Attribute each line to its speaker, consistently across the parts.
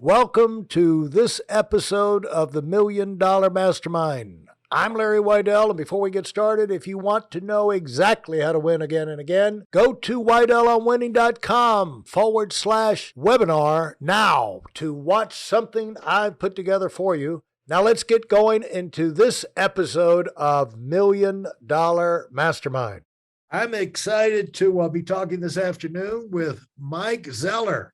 Speaker 1: Welcome to this episode of the Million Dollar Mastermind. I'm Larry Weidel, and before we get started, if you want to know exactly how to win again and again, go to weidelonwinning.com/webinar now to watch something I've put together for you. Now let's get going into this episode of Million Dollar Mastermind. I'm excited to be talking this afternoon with Mike Zeller.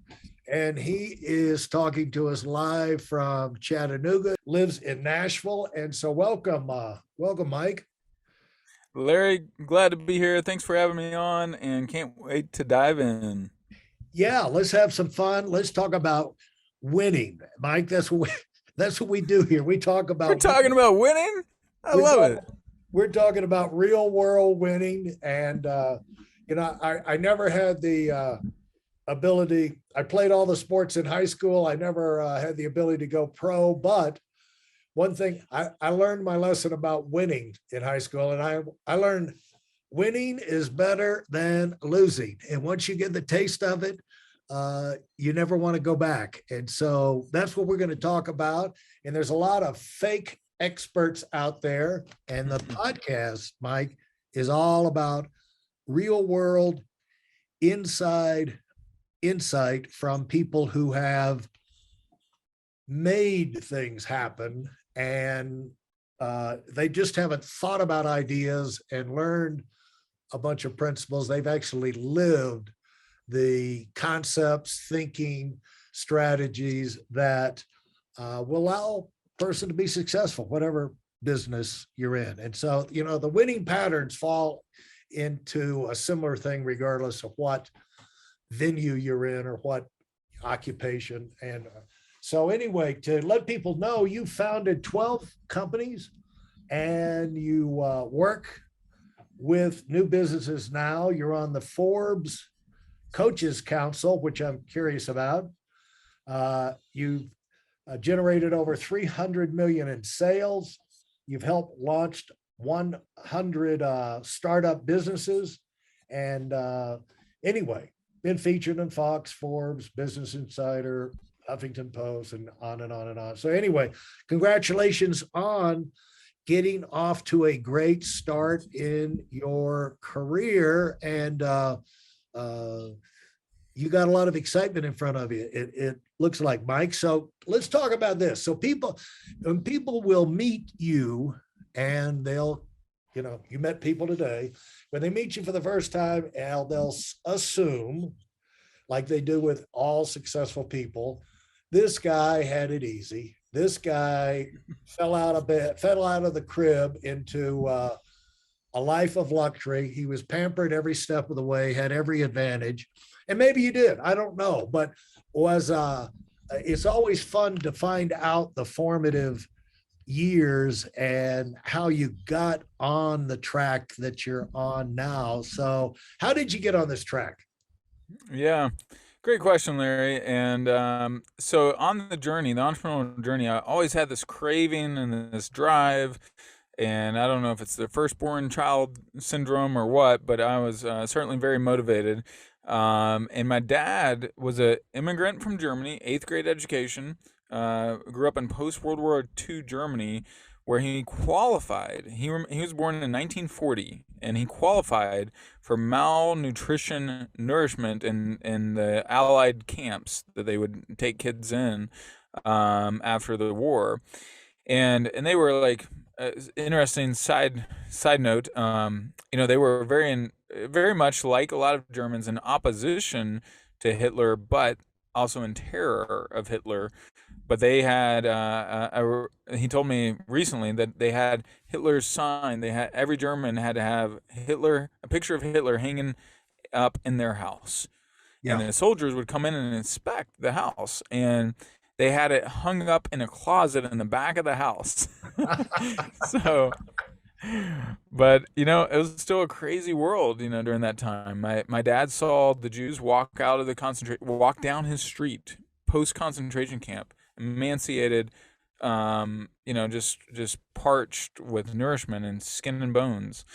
Speaker 1: And he is talking to us live from Chattanooga, lives in Nashville. And so welcome, Mike.
Speaker 2: Larry, glad to be here. Thanks for having me on and can't wait to dive in.
Speaker 1: Yeah, let's have some fun. Let's talk about winning. Mike, that's what we do here. We talk about
Speaker 2: We're talking about winning? I love it.
Speaker 1: We're talking about real world winning. And I never had the ability. I played all the sports in high school. I never had the ability to go pro, but one thing I learned my lesson about winning in high school, and I learned winning is better than losing. And once you get the taste of it, you never want to go back. And so that's what we're going to talk about. And there's a lot of fake experts out there. And the podcast, Mike, is all about real world insight from people who have made things happen, and they just haven't thought about ideas and learned a bunch of principles. They've actually lived the concepts, thinking, strategies that will allow a person to be successful, whatever business you're in. And so, the winning patterns fall into a similar thing regardless of what venue you're in or what occupation. And so anyway, to let people know, you founded 12 companies and you work with new businesses now. You're on the Forbes Coaches Council, which I'm curious about. You've generated over 300 million in sales. You've helped launched 100 startup businesses. And anyway, been featured in Fox, Forbes, Business Insider, Huffington Post, and on and on and on. So anyway, congratulations on getting off to a great start in your career. And you got a lot of excitement in front of you, it looks like, Mike. So let's talk about this. So when people will meet you, and you met people today, when they meet you for the first time, and they'll assume, like they do with all successful people, this guy had it easy. This guy fell out of the crib into a life of luxury. He was pampered every step of the way, had every advantage. And maybe you did, I don't know, but it's always fun to find out the formative years and how you got on the track that you're on now. So how did you get on this track?
Speaker 2: Yeah, great question, Larry. And so on the entrepreneurial journey, I always had this craving and this drive. And I don't know if it's the firstborn child syndrome or what, but I was certainly very motivated. And my dad was an immigrant from Germany, 8th grade education. Grew up in post-World War II Germany, where he qualified. He was born in 1940, and he qualified for malnutrition nourishment in the Allied camps that they would take kids in after the war. And they were like, interesting side note. They were very much like a lot of Germans in opposition to Hitler, but also in terror of Hitler. But they had, he told me recently that they had Hitler's sign. Every German had to have a picture of Hitler hanging up in their house. Yeah. And the soldiers would come in and inspect the house, and they had it hung up in a closet in the back of the house. So, but it was still a crazy world, during that time. My dad saw the Jews walk down his street post-concentration camp, emaciated, just parched with nourishment and skin and bones.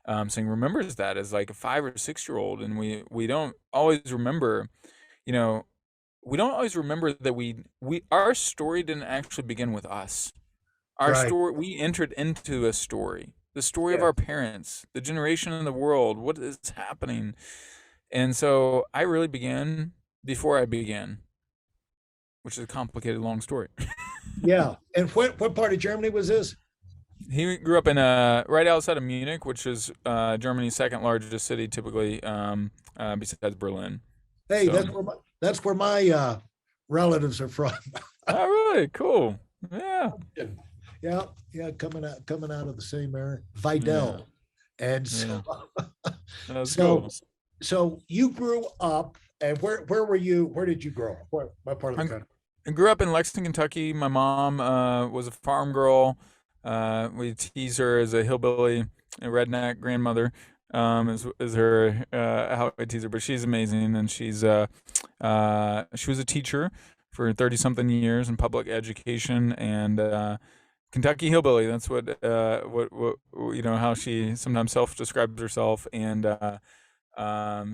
Speaker 2: So he remembers that as like a 5 or 6 year old, and we don't always remember, we don't always remember that our story didn't actually begin with us. Our
Speaker 1: Right.
Speaker 2: story, we entered into a story, the story of
Speaker 1: Yeah.
Speaker 2: our parents, the generation in the world, what is happening. And so I really began before I began, which is a complicated, long story.
Speaker 1: Yeah. And what part of Germany was this?
Speaker 2: He grew up in right outside of Munich, which is Germany's second largest city, typically besides Berlin.
Speaker 1: Hey,
Speaker 2: So,
Speaker 1: that's where my relatives are from.
Speaker 2: oh, really? Cool. Yeah.
Speaker 1: Yeah, yeah, coming out of the same area,
Speaker 2: Yeah.
Speaker 1: Vidal. And
Speaker 2: Yeah. That's
Speaker 1: so
Speaker 2: cool.
Speaker 1: so you grew up, and where were you? Where did you grow up? What part of the
Speaker 2: I
Speaker 1: country?
Speaker 2: I grew up in Lexington, Kentucky. My mom was a farm girl. We tease her as a hillbilly, a redneck grandmother. Is her how I tease her, but she's amazing, and she was a teacher for 30 something years in public education, and Kentucky hillbilly. That's what how she sometimes self describes herself, and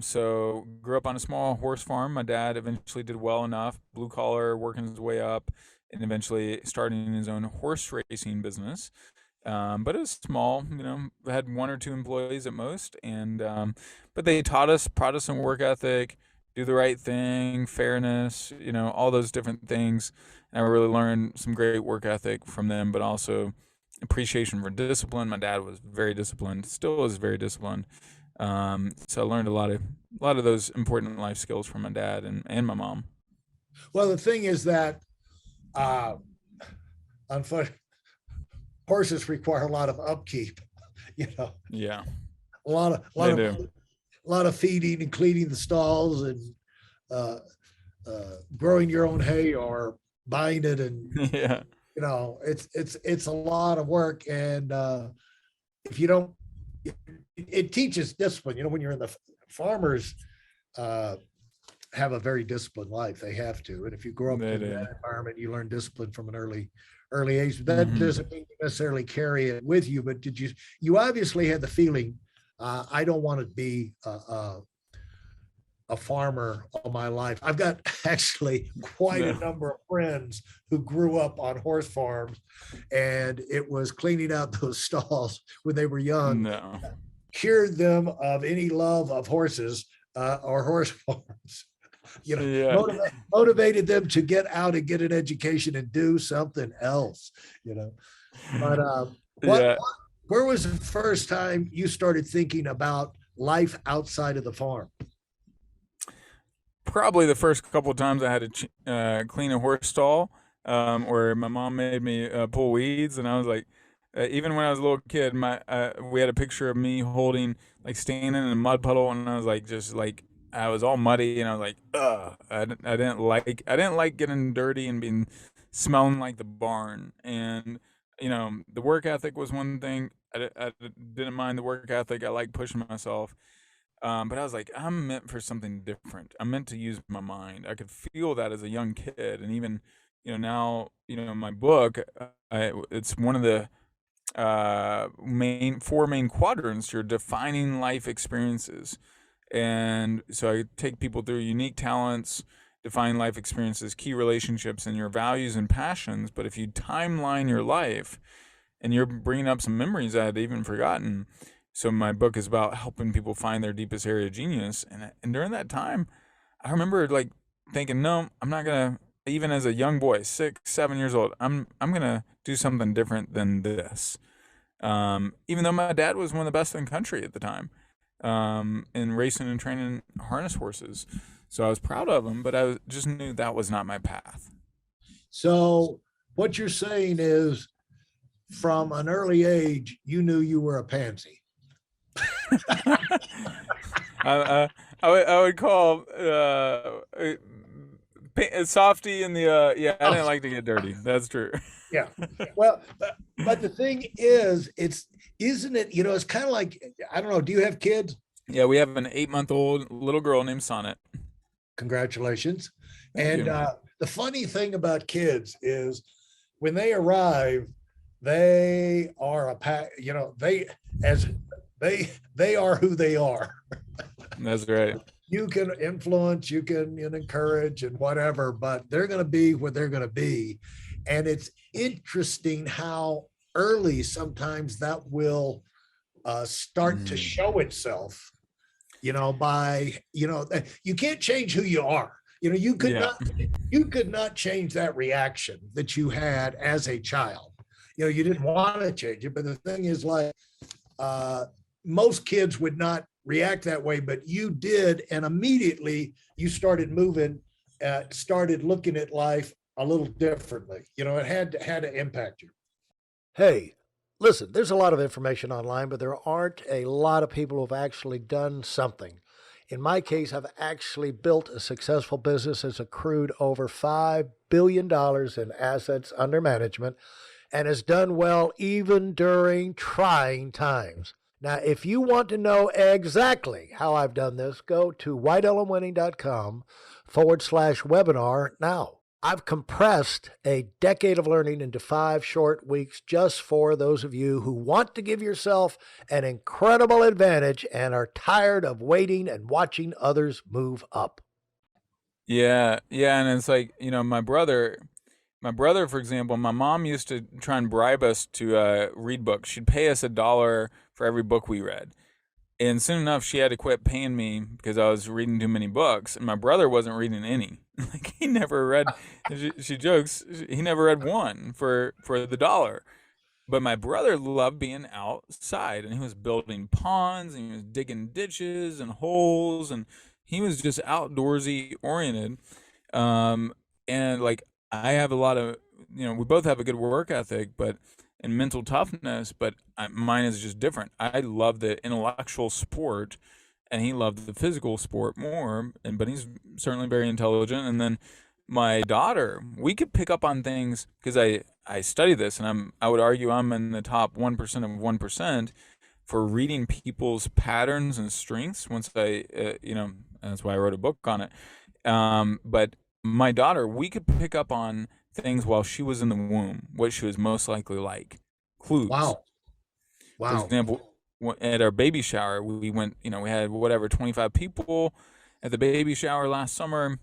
Speaker 2: so grew up on a small horse farm. My dad eventually did well enough, blue collar, working his way up, and eventually starting his own horse racing business. But it was small, had one or two employees at most, and but they taught us Protestant work ethic, do the right thing, fairness, all those different things. And I really learned some great work ethic from them, but also appreciation for discipline. My dad was very disciplined, still is very disciplined. So I learned a lot of those important life skills from my dad and my mom.
Speaker 1: Well, the thing is that uh, unfortunately, horses require a lot of upkeep. You know,
Speaker 2: Yeah,
Speaker 1: a lot of a lot
Speaker 2: they
Speaker 1: of
Speaker 2: do.
Speaker 1: a lot of feeding and cleaning the stalls and uh, growing your own hay or buying it, and
Speaker 2: Yeah,
Speaker 1: it's a lot of work. And if you don't, it teaches discipline. When you're in the farmers uh, have a very disciplined life. They have to. And if you grow up
Speaker 2: they
Speaker 1: in
Speaker 2: do.
Speaker 1: that environment, you learn discipline from an early age. That
Speaker 2: Hmm.
Speaker 1: doesn't mean you necessarily carry it with you, but you obviously had the feeling, I don't want to be a farmer all my life. I've got actually quite a
Speaker 2: No,
Speaker 1: number of friends who grew up on horse farms, and it was cleaning out those stalls when they were young,
Speaker 2: no.
Speaker 1: cured them of any love of horses or horse farms.
Speaker 2: Yeah,
Speaker 1: Motivated them to get out and get an education and do something else. You know, but
Speaker 2: yeah.
Speaker 1: where was the first time you started thinking about life outside of the farm?
Speaker 2: Probably the first couple of times I had to clean a horse stall, where my mom made me pull weeds, and I was like, even when I was a little kid, we had a picture of me holding, like, standing in a mud puddle, and I was like, just like, I was all muddy, and I was like, ugh, I didn't like getting dirty and being smelling like the barn, and the work ethic was one thing. I didn't mind the work ethic. I like pushing myself. But I was like, I'm meant for something different. I'm meant to use my mind. I could feel that as a young kid, and even, now, my book, it's one of the main four main quadrants. You're defining life experiences, and so I take people through unique talents, define life experiences, key relationships, and your values and passions. But if you timeline your life, and you're bringing up some memories I had even forgotten. So my book is about helping people find their deepest area of genius, and during that time, I remember, like, thinking, no, I'm not gonna. Even as a young boy, 6, 7 years old, I'm gonna do something different than this. Even though my dad was one of the best in the country at the time, in racing and training harness horses, so I was proud of him, but just knew that was not my path.
Speaker 1: So what you're saying is, from an early age, you knew you were a pansy.
Speaker 2: I would call softy in the yeah. I
Speaker 1: Oh,
Speaker 2: didn't like to get dirty. That's true.
Speaker 1: yeah. Well, but the thing is, isn't it? It's kind of like, I don't know. Do you have kids?
Speaker 2: Yeah, we have an 8-month-old little girl named Sonnet.
Speaker 1: Congratulations.
Speaker 2: Thank
Speaker 1: And
Speaker 2: you.
Speaker 1: the funny thing about kids is when they arrive, they are a pack. As they they are who they are.
Speaker 2: That's right.
Speaker 1: you can influence, you can encourage and whatever, but they're going to be what they're going to be. And it's interesting how early sometimes that will start to
Speaker 2: Mm.
Speaker 1: show itself, by, you can't change who you are. You could
Speaker 2: Yeah.
Speaker 1: not, you could not change that reaction that you had as a child. You didn't want to change it, but the thing is, like, uh, most kids would not react that way, but you did, and immediately you started moving, started looking at life a little differently. It had to impact you. Hey, listen, there's a lot of information online, but there aren't a lot of people who've actually done something. In my case, I've actually built a successful business that's accrued over $5 billion dollars in assets under management and has done well even during trying times. Now, if you want to know exactly how I've done this, go to whiteelmwinning.com/webinar now. I've compressed a decade of learning into 5 short weeks just for those of you who want to give yourself an incredible advantage and are tired of waiting and watching others move up.
Speaker 2: Yeah, yeah, and it's like, my brother, for example, my mom used to try and bribe us to read books. She'd pay us $1 for every book we read. And soon enough, she had to quit paying me because I was reading too many books, and my brother wasn't reading any. Like, he never read. She jokes he never read one for the dollar. But my brother loved being outside, and he was building ponds, and he was digging ditches and holes, and he was just outdoorsy oriented. Um, and like, I have a lot of, we both have a good work ethic, but and mental toughness, but mine is just different. I love the intellectual sport, and he loved the physical sport more. And but he's certainly very intelligent. And then my daughter, we could pick up on things because I study this, and I would argue I'm in the top 1% of 1% for reading people's patterns and strengths. Once that's why I wrote a book on it. But my daughter, we could pick up on things while she was in the womb, what she was most likely like, clues.
Speaker 1: Wow.
Speaker 2: For
Speaker 1: Wow.
Speaker 2: example, at our baby shower, we went, we had whatever 25 people at the baby shower last summer,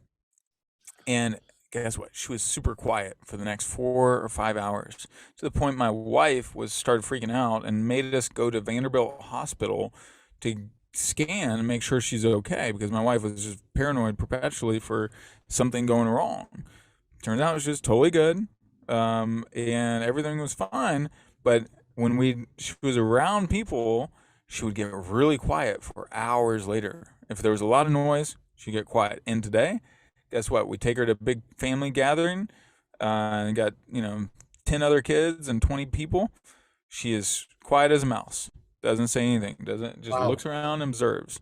Speaker 2: and guess what? She was super quiet for the next 4 or 5 hours, to the point my wife started freaking out and made us go to Vanderbilt Hospital to scan and make sure she's okay, because my wife was just paranoid perpetually for something going wrong. Turns out it was just totally good, and everything was fine. But when she was around people, she would get really quiet for hours later. If there was a lot of noise, she'd get quiet. And today, guess what? We take her to a big family gathering, and got 10 other kids and 20 people. She is quiet as a mouse. Doesn't say anything. Doesn't just
Speaker 1: Wow.
Speaker 2: looks around and observes.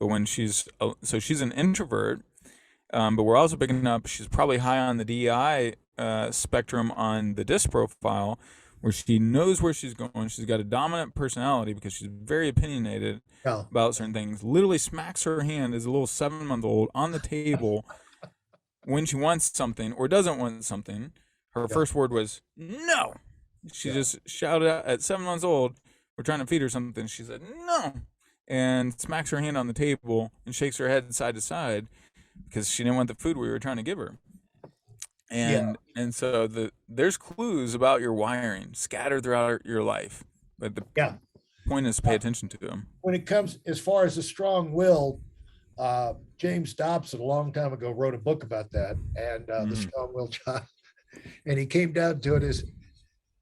Speaker 2: But when she's an introvert, but we're also picking up she's probably high on the DEI spectrum on the DISC profile, where she knows where she's going. She's got a dominant personality because she's very opinionated
Speaker 1: Yeah.
Speaker 2: about certain things. Literally smacks her hand as a little 7-month-old on the table when she wants something or doesn't want something. Her
Speaker 1: Yeah.
Speaker 2: first word was no. She
Speaker 1: Yeah.
Speaker 2: just shouted out at 7 months old. We're trying to feed her something. She said no, and smacks her hand on the table and shakes her head side to side because she didn't want the food we were trying to give her.
Speaker 1: Yeah.
Speaker 2: And so there's clues about your wiring scattered throughout your life, but the
Speaker 1: Yeah.
Speaker 2: point is to pay attention to them.
Speaker 1: When it comes as far as the strong will, James Dobson a long time ago wrote a book about that, and the
Speaker 2: Mhm.
Speaker 1: strong will child. And he came down to it as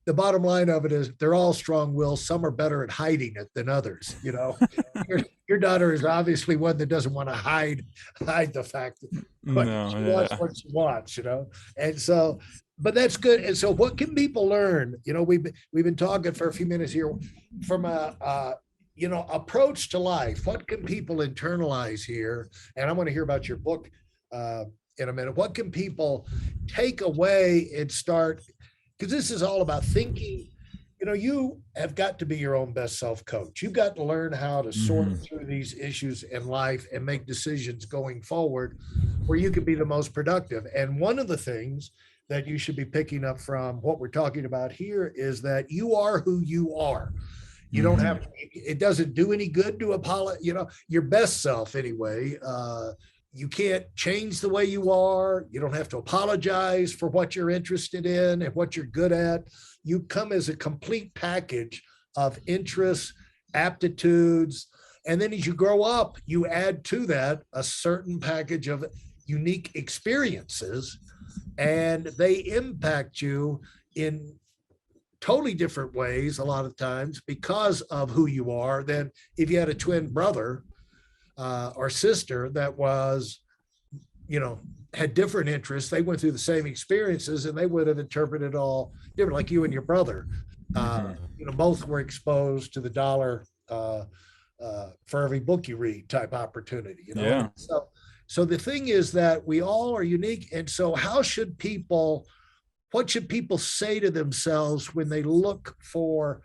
Speaker 1: the bottom line of it is they're all strong will. Some are better at hiding it than others. Your daughter is obviously one that doesn't want to hide the fact that what
Speaker 2: No,
Speaker 1: she wants,
Speaker 2: yeah.
Speaker 1: what she wants, And so, but that's good. And so, what can people learn? We've been talking for a few minutes here from a approach to life. What can people internalize here? And I want to hear about your book in a minute. What can people take away and start? Because this is all about thinking. You have got to be your own best self coach. You've got to learn how to sort
Speaker 2: Mhm.
Speaker 1: through these issues in life and make decisions going forward where you can be the most productive. And one of the things that you should be picking up from what we're talking about here is that you are who you are. You don't have, it doesn't do any good to apologize, your best self anyway. You can't change the way you are. You don't have to apologize for what you're interested in and what you're good at. You come as a complete package of interests, aptitudes. And then as you grow up, you add to that a certain package of unique experiences, and they impact you in totally different ways a lot of times because of who you are than if you had a twin brother or sister that was, had different interests. They went through the same experiences and they would have interpreted all different, like you and your brother. Both were exposed to the dollar for every book you read type opportunity.
Speaker 2: Yeah.
Speaker 1: So the thing is that we all are unique. And so what should people say to themselves when they look for,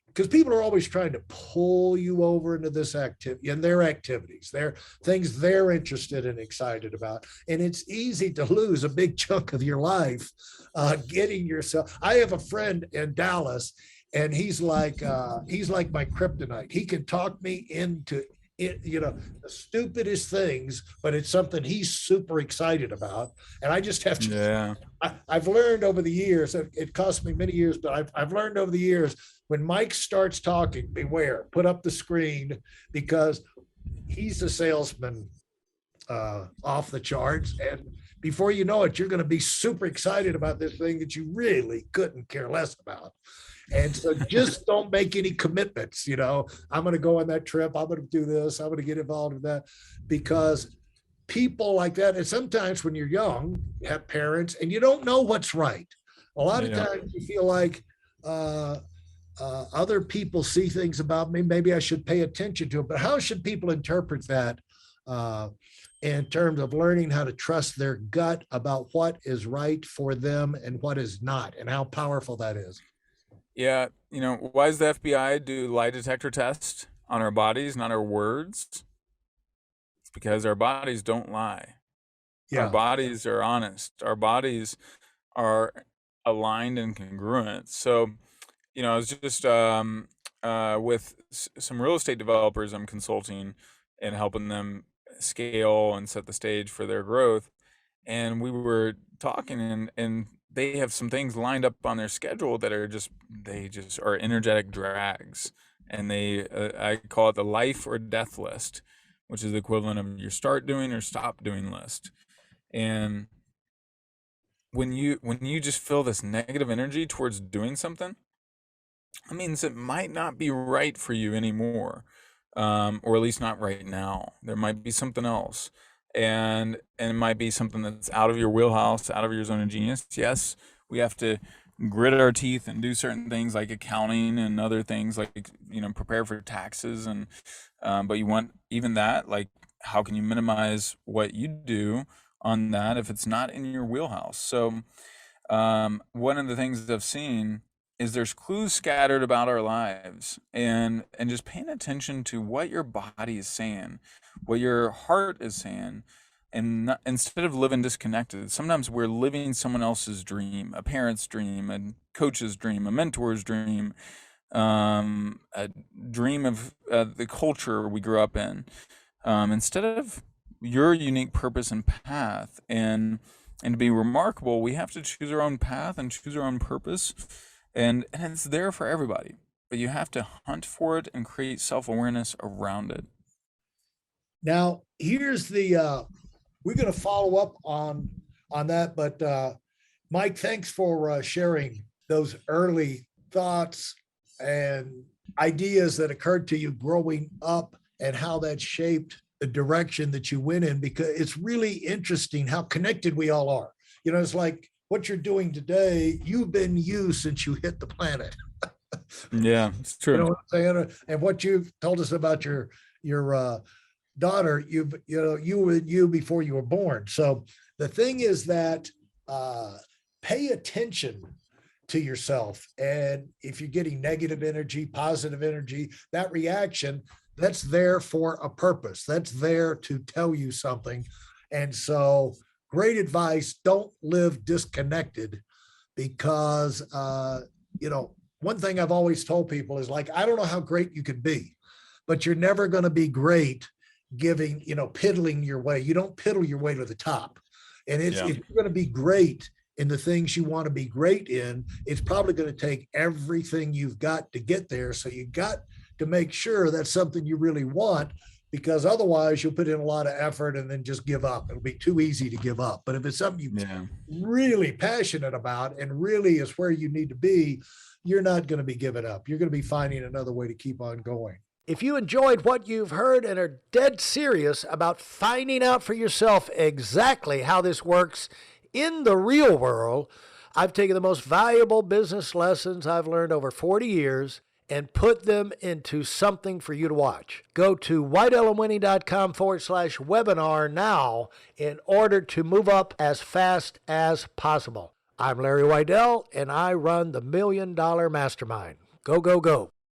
Speaker 1: because people are always trying to pull you over into this activity and their activities, their things they're interested and excited about. And it's easy to lose a big chunk of your life getting yourself. I have a friend in Dallas, and he's like my kryptonite. He can talk me into it, the stupidest things, but it's something he's super excited about. And I just have to, I've learned over the years, it cost me many years, but I've learned over the years, when Mike starts talking, beware, put up the screen, because he's a salesman off the charts. And before you know it, you're going to be super excited about this thing that you really couldn't care less about. And so just don't make any commitments. I'm going to go on that trip. I'm going to do this. I'm going to get involved in that, because people like that. And sometimes when you're young, you have parents and you don't know what's right. A lot of times you feel like other people see things about me. Maybe I should pay attention to it. But how should people interpret that in terms of learning how to trust their gut about what is right for them and what is not, and how powerful that is?
Speaker 2: Yeah, why does the FBI do lie detector tests on our bodies, not our words? It's because our bodies don't lie. Our bodies are honest. Our bodies are aligned and congruent. So, I was just with some real estate developers I'm consulting and helping them scale and set the stage for their growth. And we were talking, and they have some things lined up on their schedule that are they just are energetic drags. And I call it the life or death list, which is the equivalent of your start doing or stop doing list. And when you just feel this negative energy towards doing something, that means it might not be right for you anymore, or at least not right now. There might be something else. And it might be something that's out of your wheelhouse, out of your zone of genius. Yes, we have to grit our teeth and do certain things like accounting and other things like, prepare for taxes. And but you want even that, like, how can you minimize what you do on that if it's not in your wheelhouse? So one of the things I've seen is there's clues scattered about our lives, and just paying attention to what your body is saying, what your heart is saying, and instead of living disconnected. Sometimes we're living someone else's dream, a parent's dream, a coach's dream, a mentor's dream, a dream of the culture we grew up in, instead of your unique purpose and path. And to be remarkable, we have to choose our own path and choose our own purpose. And it's there for everybody, but you have to hunt for it and create self-awareness around it.
Speaker 1: Now, here's we're going to follow up on that, but Mike, thanks for sharing those early thoughts and ideas that occurred to you growing up and how that shaped the direction that you went in, because it's really interesting how connected we all are. It's like what you're doing today, you've been you since you hit the planet.
Speaker 2: Yeah, it's true.
Speaker 1: You know what I'm saying? And what you've told us about your daughter, you were you before you were born. So the thing is that pay attention to yourself. And if you're getting negative energy, positive energy, that reaction, that's there for a purpose. That's there to tell you something. And so great advice, don't live disconnected, because one thing I've always told people is like, I don't know how great you could be, but you're never going to be great giving, piddling your way. You don't piddle your way to the top. And if you're going to be great in the things you want to be great in, it's probably going to take everything you've got to get there. So you got to make sure that's something you really want, because otherwise you'll put in a lot of effort and then just give up. It'll be too easy to give up. But if it's something you're really passionate about and really is where you need to be, you're not going to be giving up. You're going to be finding another way to keep on going.
Speaker 3: If you enjoyed what you've heard and are dead serious about finding out for yourself exactly how this works in the real world, I've taken the most valuable business lessons I've learned over 40 years and put them into something for you to watch. Go to whiteelementwinning.com/webinar now in order to move up as fast as possible. I'm Larry Weidel, and I run the $1 Million Mastermind. Go, go, go.